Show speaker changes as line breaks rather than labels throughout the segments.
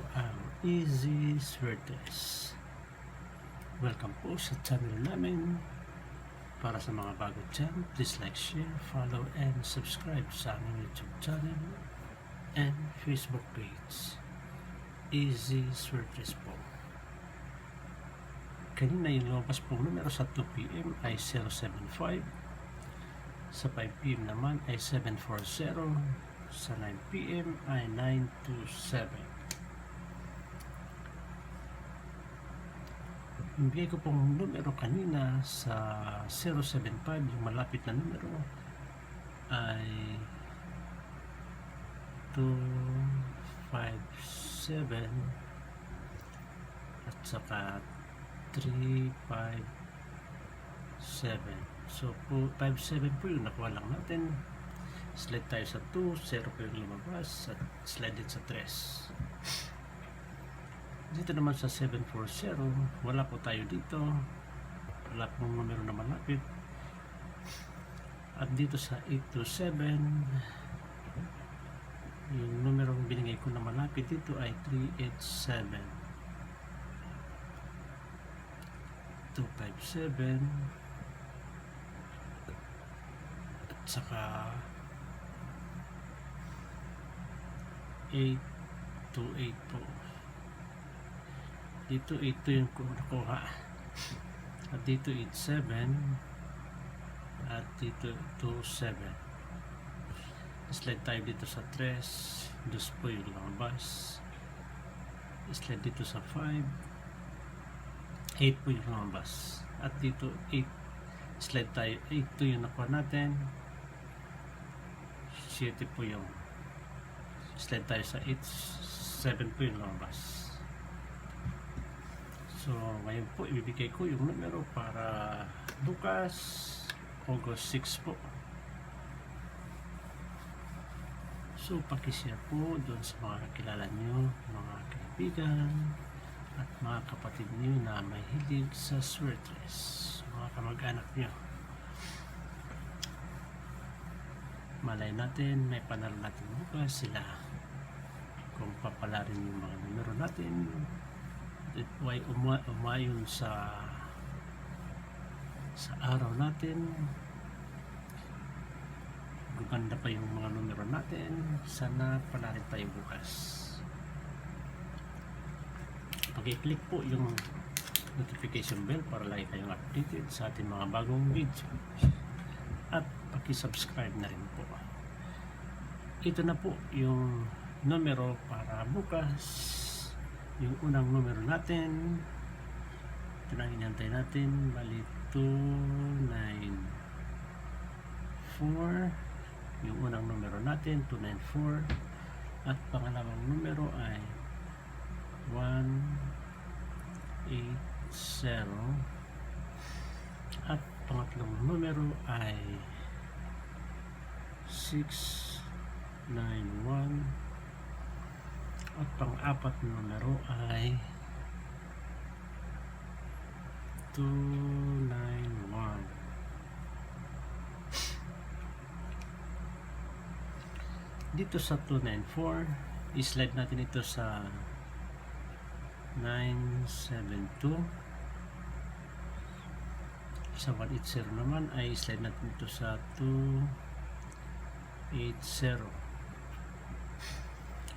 po ang Easy Swertes. Welcome po sa channel namin. Para sa mga bago dyan, please like, share, follow, and subscribe sa aming YouTube channel and Facebook page. Easy Swertes po. Kanina yung lumabas pong numero sa 2 PM ay 075. Sa 5 PM naman ay 740. Sa 9 PM ay 927. Bigay ko pong numero kanina sa 075, yung malapit na numero ay 257 at saka 357. So po 57 po yung nakuha lang natin. Slide tayo sa 2, 0 po yung lumabas at slide din sa 3. Dito naman sa 740, wala po tayo dito. Wala pong numero na malapit. At dito sa 827, yung numerong binigay ko na malapit dito ay 387. 257 at saka 828 po. Dito 8 yung nakuha at dito 87 at dito 27. Slide tayo dito sa 3, 2 po yung lumabas. Slide dito sa 5, 8 po yung lumabas. At dito 8, slide tayo 8 to yung nakuha natin, 7 po yung slide tayo sa 8, 7 po yung lumabas. So ngayon po ibibigay ko yung numero para bukas August 6 po. So pakishare po doon sa mga kilala nyo, mga kaibigan at mga kapatid nyo na may hilig sa swertes, mga kamag-anak nyo. Malay natin may panalo natin bukas sila kung papalarin yung mga numero natin. Why umayon sa araw natin, gumanda pa yung mga numero natin. Sana palarin tayo bukas. Pag-i-click po yung notification bell para lagi kayong updated sa ating mga bagong video at paki-subscribe na rin po. Ito na po yung numero para bukas. Yung unang numero natin, ito na inantay natin, bali 294. Yung unang numero natin 294 at pangalawang numero ay 180 at pangatlong numero ay 691 at pang-apat na numero ay 291. Dito sa 294, i-slide natin ito sa 972. Sa 180 naman ay i-slide natin ito sa 280.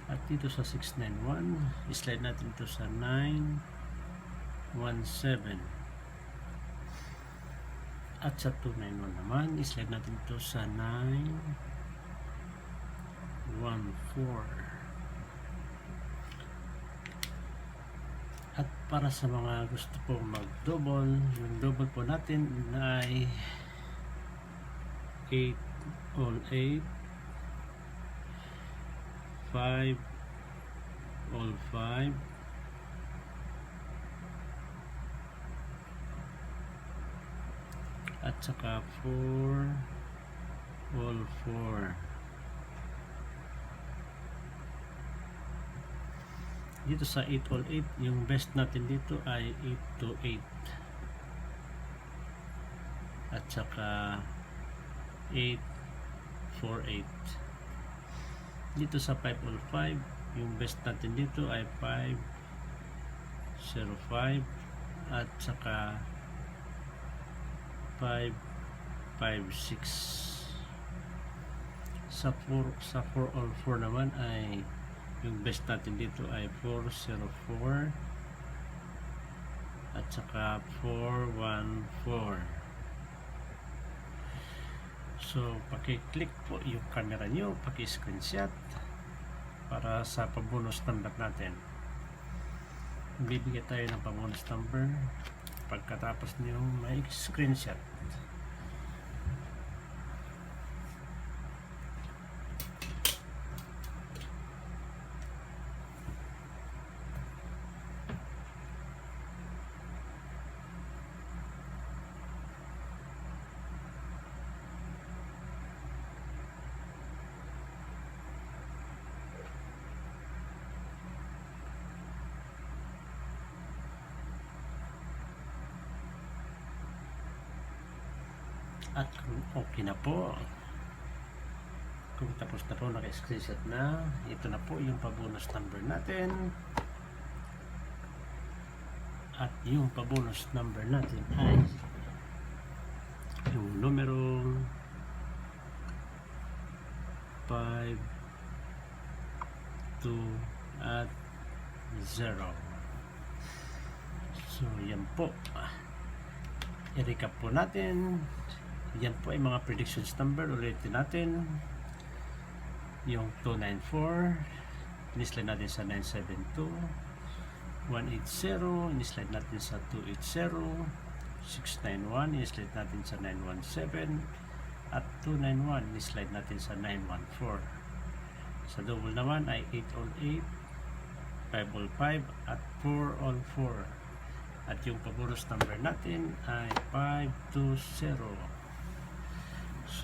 At dito sa 691, i-slide natin ito sa 917. At sa 291 naman, i-slide natin ito sa 914. At para sa mga gusto pong mag-double, yung double po natin ay 8 all 8, 5 all 5, at saka 4 all 4. Dito sa 8 all 8, yung best natin dito ay 8 to 8 at saka 8 4 8. Dito sa 5 all 5 Yung best natin dito ay 505 at saka 556. Sa 4 all 4 naman ay yung best natin dito ay 404 at saka 414. So paki-click po yung camera nyo, paki-screenshot para sa pabonus number natin. Bibigyan tayo ng pabonus number pagkatapos nyo may screenshot. At kung okay na po, kung tapos na po, naka-screenshot na, ito na po yung pabonus number natin. At yung pabonus number natin ay yung numero 5, 2 at 0. So yan po, i-recap po natin. Yan po ay mga predictions number. Ulitin natin. Yung 294, in-slide natin sa 972. 180, in-slide natin sa 280. 691, in-slide natin sa 917. At 291, in-slide natin sa 914. Sa double naman ay 808, 505 at 404. At yung pabonus number natin ay 520.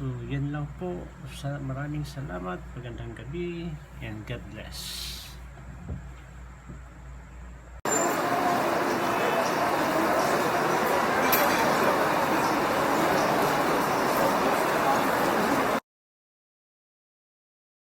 So, yan lang po. Maraming salamat. Magandang gabi and God bless.